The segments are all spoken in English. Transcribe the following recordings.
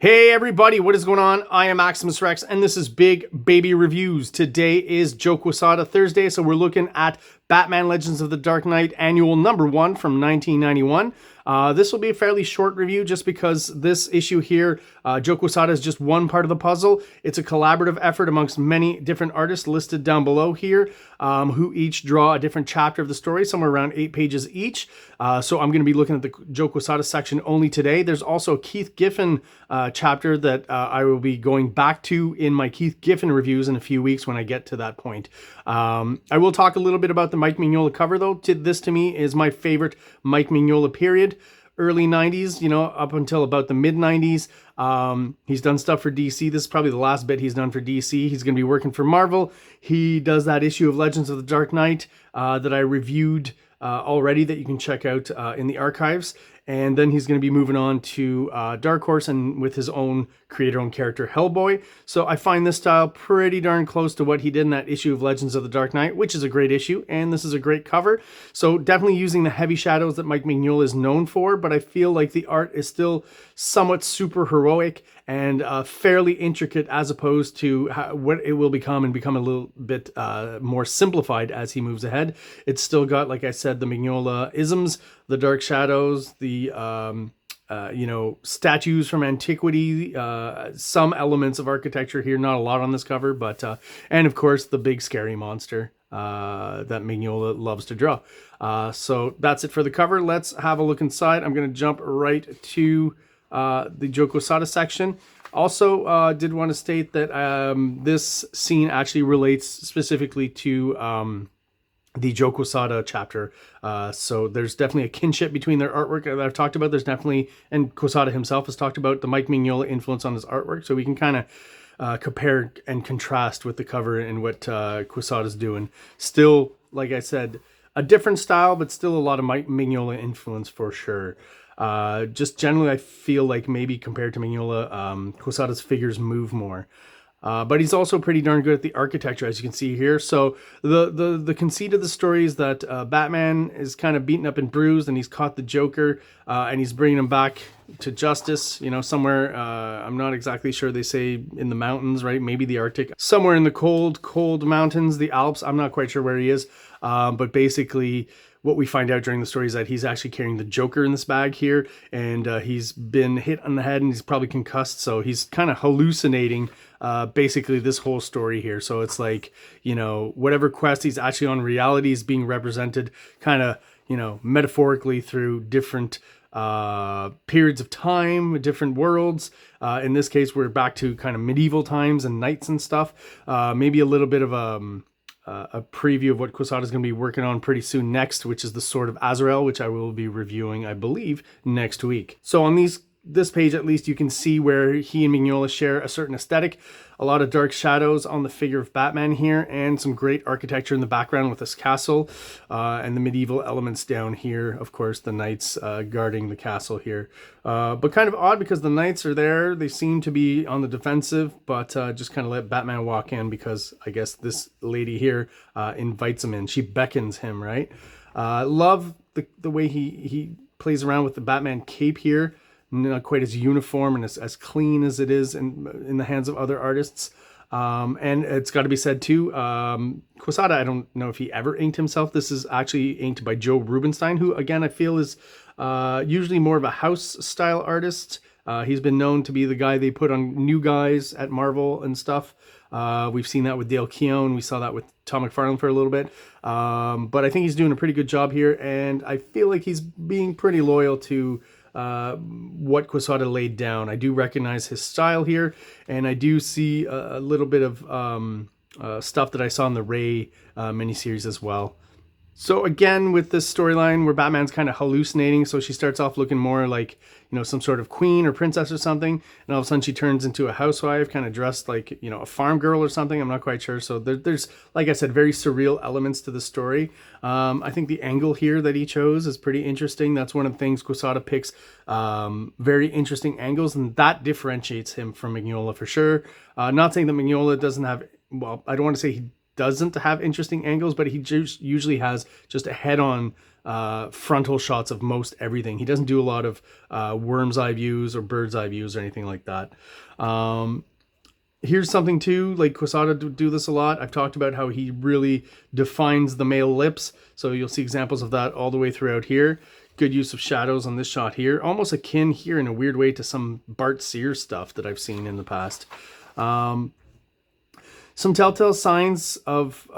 Hey everybody, what is going on? I am Maximus Rex and this is Big Baby Reviews. Today is Joe Quesada Thursday, so we're looking at Batman Legends of the Dark Knight Annual #1 from 1991. This will be a fairly short review just because this issue here, Joe Quesada is just one part of the puzzle. It's a collaborative effort amongst many different artists listed down below here, who each draw a different chapter of the story, somewhere around 8 pages each. So I'm going to be looking at the Joe Quesada section only today. There's also a Keith Giffen chapter that I will be going back to in my Keith Giffen reviews in a few weeks when I get to that point. I will talk a little bit about the Mike Mignola cover though. This to me is my favorite Mike Mignola period. Early 90s, you know, up until about the mid 90s. He's done stuff for DC. This is probably the last bit he's done for DC. He's going to be working for Marvel. He does that issue of Legends of the Dark Knight that I reviewed already that you can check out in the archives. And then he's going to be moving on to Dark Horse and with his own creator-owned character, Hellboy. So I find this style pretty darn close to what he did in that issue of Legends of the Dark Knight, which is a great issue, and this is a great cover. So definitely using the heavy shadows that Mike Mignola is known for, but I feel like the art is still somewhat super heroic and fairly intricate as opposed to what it will become and become a little bit more simplified as he moves ahead. It's still got, like I said, the Mignola isms, the dark shadows, the you know, statues from antiquity, some elements of architecture here, not a lot on this cover, but and of course the big scary monster that Mignola loves to draw. So that's it for the cover. Let's have a look inside. I'm going to jump right to the Joe Quesada section. Also, did want to state that this scene actually relates specifically to the Joe Quesada chapter. So there's definitely a kinship between their artwork that I've talked about. There's definitely, and Quesada himself has talked about the Mike Mignola influence on his artwork. So we can kind of compare and contrast with the cover and what Quesada's doing. Still, like I said, a different style, but still a lot of Mike Mignola influence for sure. Just generally, I feel like maybe compared to Mignola, Quesada's figures move more. But he's also pretty darn good at the architecture, as you can see here. So the conceit of the story is that Batman is kind of beaten up and bruised, and he's caught the Joker, and he's bringing him back to justice, you know, somewhere, I'm not exactly sure, they say in the mountains, right? Maybe the Arctic. Somewhere in the cold mountains, the Alps. I'm not quite sure where he is. But basically, what we find out during the story is that he's actually carrying the Joker in this bag here, and he's been hit on the head and he's probably concussed, so he's kind of hallucinating basically this whole story here. So it's like, you know, whatever quest he's actually on, reality is being represented kind of, you know, metaphorically through different periods of time, different worlds. In this case, we're back to kind of medieval times and knights and stuff. Maybe a little bit of a preview of what Quesada is going to be working on pretty soon next, which is the Sword of Azrael, which I will be reviewing, I believe, next week. So on this page, at least, you can see where he and Mignola share a certain aesthetic. A lot of dark shadows on the figure of Batman here, and some great architecture in the background with this castle, and the medieval elements down here. Of course, the knights guarding the castle here. But kind of odd because the knights are there. They seem to be on the defensive, but just kind of let Batman walk in because I guess this lady here invites him in. She beckons him, right? Love the way he plays around with the Batman cape here. Not quite as uniform and as clean as it is in the hands of other artists. And it's got to be said too, Quesada, I don't know if he ever inked himself. This is actually inked by Joe Rubinstein, who again I feel is usually more of a house style artist. He's been known to be the guy they put on New Guys at Marvel and stuff. We've seen that with Dale Keown. We saw that with Tom McFarlane for a little bit. But I think he's doing a pretty good job here, and I feel like he's being pretty loyal to what Quesada laid down. I do recognize his style here, and I do see a little bit of stuff that I saw in the Ray miniseries as well. So again, with this storyline where Batman's kind of hallucinating, so she starts off looking more like, you know, some sort of queen or princess or something, and all of a sudden she turns into a housewife, kind of dressed like, you know, a farm girl or something. I'm not quite sure. So there's, like I said, very surreal elements to the story. I think the angle here that he chose is pretty interesting. That's one of the things Quesada picks, very interesting angles, and that differentiates him from Mignola for sure. Not saying that Mignola doesn't have, well, I don't want to say he doesn't have interesting angles, but he just usually has just a head-on frontal shots of most everything. He doesn't do a lot of worm's eye views or bird's eye views or anything like that. Here's something too, like Quesada do this a lot. I've talked about how he really defines the male lips. So you'll see examples of that all the way throughout here. Good use of shadows on this shot here. Almost akin here in a weird way to some Bart Sears stuff that I've seen in the past. Some telltale signs of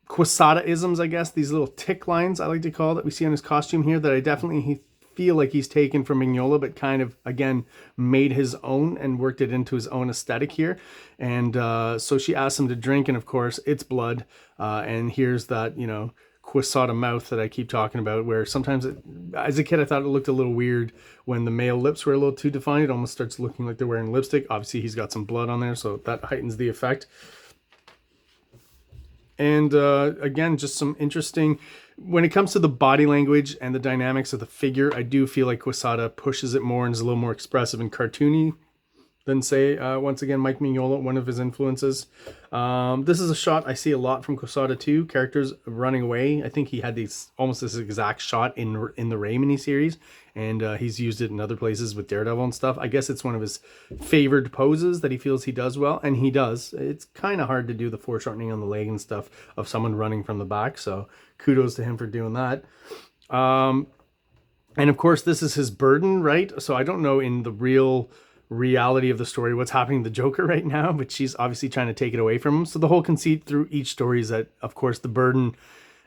Quesada-isms, I guess. These little tick lines, I like to call, that we see on his costume here, that I definitely feel like he's taken from Mignola, but kind of, again, made his own and worked it into his own aesthetic here. And so she asks him to drink, and of course, it's blood. And here's that, you know, Quesada mouth that I keep talking about, where sometimes, as a kid, I thought it looked a little weird when the male lips were a little too defined. It almost starts looking like they're wearing lipstick. Obviously, he's got some blood on there, so that heightens the effect. And again, just some interesting, when it comes to the body language and the dynamics of the figure, I do feel like Quesada pushes it more and is a little more expressive and cartoony than, say, once again, Mike Mignola, one of his influences. This is a shot I see a lot from Quesada too, characters running away. I think he had almost this exact shot in the Ray miniseries, and he's used it in other places with Daredevil and stuff. I guess it's one of his favored poses that he feels he does well, and he does. It's kind of hard to do the foreshortening on the leg and stuff of someone running from the back, so kudos to him for doing that. And of course, this is his burden, right? So I don't know in the reality of the story what's happening to the Joker right now, but she's obviously trying to take it away from him. So the whole conceit through each story is that, of course, the burden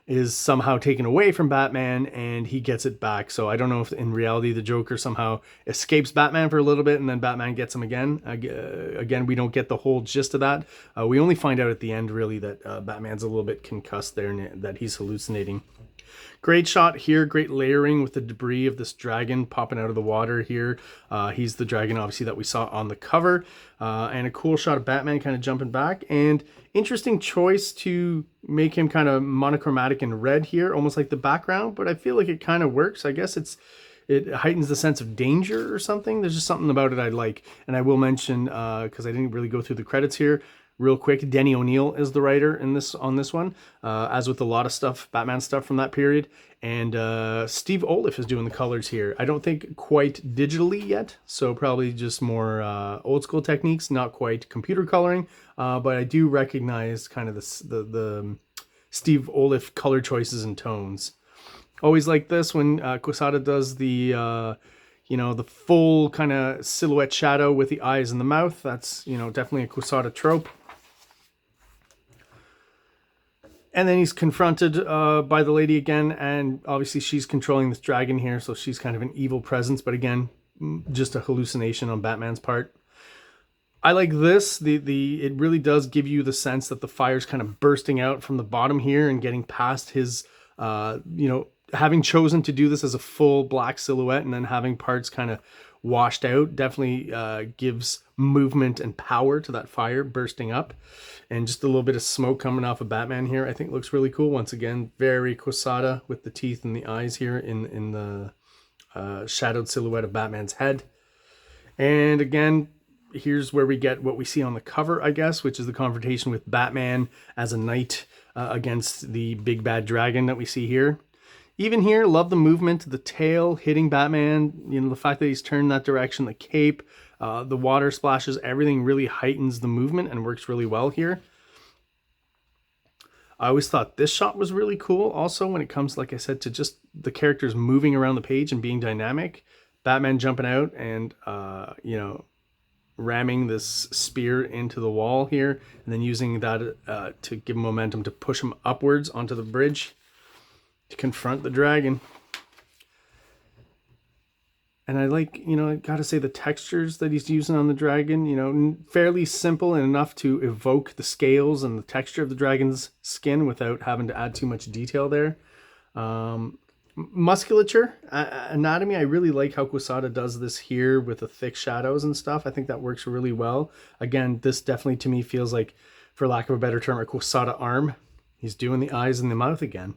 is somehow taken away from Batman and he gets it back. So I don't know if in reality the Joker somehow escapes Batman for a little bit and then Batman gets him again. Again, we don't get the whole gist of that. We only find out at the end really that Batman's a little bit concussed there and that he's hallucinating. Great shot here, great layering with the debris of this dragon popping out of the water here. He's the dragon, obviously, that we saw on the cover. And a cool shot of Batman kind of jumping back. And interesting choice to make him kind of monochromatic and red here, almost like the background. But I feel like it kind of works. I guess it heightens the sense of danger or something. There's just something about it I like. And I will mention, because I didn't really go through the credits here, real quick, Denny O'Neil is the writer on this one, as with a lot of stuff, Batman stuff from that period. And Steve Oliff is doing the colors here. I don't think quite digitally yet, so probably just more old school techniques, not quite computer coloring. But I do recognize kind of the Steve Oliff color choices and tones. Always like this when Quesada does the the full kind of silhouette shadow with the eyes and the mouth. That's, definitely a Quesada trope. And then he's confronted by the lady again, and obviously she's controlling this dragon here, so she's kind of an evil presence, but again, just a hallucination on Batman's part. I like this. It really does give you the sense that the fire's kind of bursting out from the bottom here and getting past his, having chosen to do this as a full black silhouette and then having parts kind of washed out definitely gives movement and power to that fire bursting up. And just a little bit of smoke coming off of Batman here, I think looks really cool. Once again, very Quesada with the teeth and the eyes here in the shadowed silhouette of Batman's head. And again, here's where we get what we see on the cover, I guess, which is the confrontation with Batman as a knight against the big bad dragon that we see here. Even here, love the movement, the tail hitting Batman, the fact that he's turned that direction, the cape, the water splashes, everything really heightens the movement and works really well here. I always thought this shot was really cool also when it comes, like I said, to just the characters moving around the page and being dynamic. Batman jumping out and, ramming this spear into the wall here and then using that to give him momentum to push him upwards onto the bridge to confront the dragon. And I like, I gotta say the textures that he's using on the dragon, fairly simple and enough to evoke the scales and the texture of the dragon's skin without having to add too much detail there. Musculature, anatomy, I really like how Quesada does this here with the thick shadows and stuff. I think that works really well. Again, this definitely to me feels like, for lack of a better term, a Quesada arm. He's doing the eyes and the mouth again.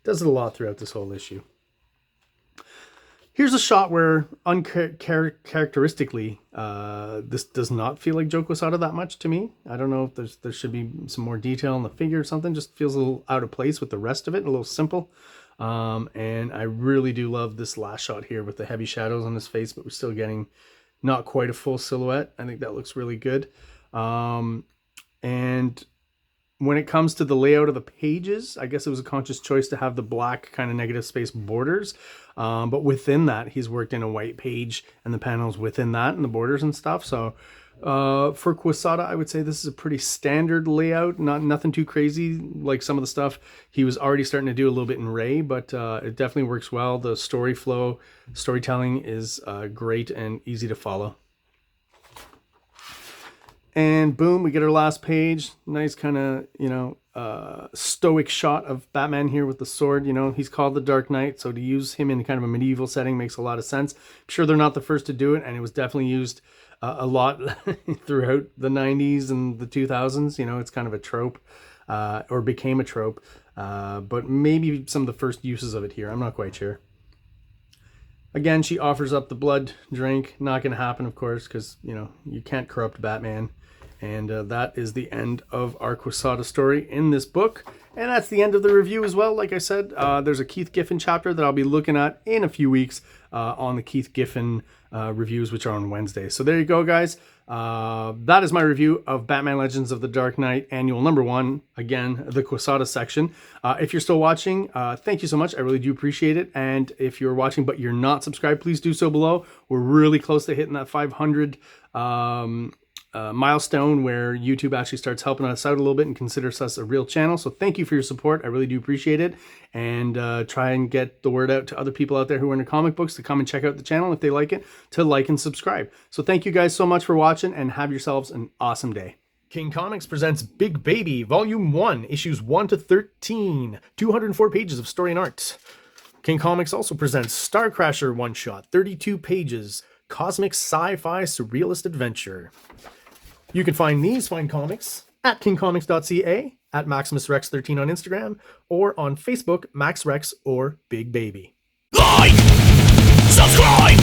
Does it a lot throughout this whole issue. Here's a shot where uncharacteristically, this does not feel like Joe Quesada that much to me. I don't know if there should be some more detail in the figure or something. Just feels a little out of place with the rest of it, a little simple. And I really do love this last shot here with the heavy shadows on his face, but we're still getting not quite a full silhouette. I think that looks really good. And when it comes to the layout of the pages, I guess it was a conscious choice to have the black kind of negative space borders. But within that, he's worked in a white page and the panels within that and the borders and stuff. So for Quesada, I would say this is a pretty standard layout, nothing too crazy like some of the stuff he was already starting to do a little bit in Ray, but it definitely works well. The storytelling is great and easy to follow. And boom, we get our last page. Nice kind of, stoic shot of Batman here with the sword. He's called the Dark Knight, so to use him in kind of a medieval setting makes a lot of sense. I'm sure they're not the first to do it, and it was definitely used a lot throughout the 90s and the 2000s. It's kind of a trope, or became a trope, but maybe some of the first uses of it here. I'm not quite sure. Again, she offers up the blood drink. Not going to happen, of course, because, you can't corrupt Batman. And that is the end of our Quesada story in this book. And that's the end of the review as well. Like I said, there's a Keith Giffen chapter that I'll be looking at in a few weeks on the Keith Giffen reviews, which are on Wednesday. So there you go, guys. That is my review of Batman Legends of the Dark Knight Annual #1. Again, the Quesada section. If you're still watching, thank you so much. I really do appreciate it. And if you're watching but you're not subscribed, please do so below. We're really close to hitting that 500 milestone where YouTube actually starts helping us out a little bit and considers us a real channel. So thank you for your support. I really do appreciate it. And try and get the word out to other people out there who are into comic books to come and check out the channel if they like it, to like and subscribe. So thank you guys so much for watching and have yourselves an awesome day. King Comics presents Big Baby Volume 1, Issues 1 to 13, 204 pages of story and art. King Comics also presents Star Crasher one-shot, 32 pages, cosmic sci-fi surrealist adventure. You can find these fine comics at KINGCOMICS.CA, at MaximusRex13 on Instagram, or on Facebook, MaxRex or Big Baby. Like, subscribe!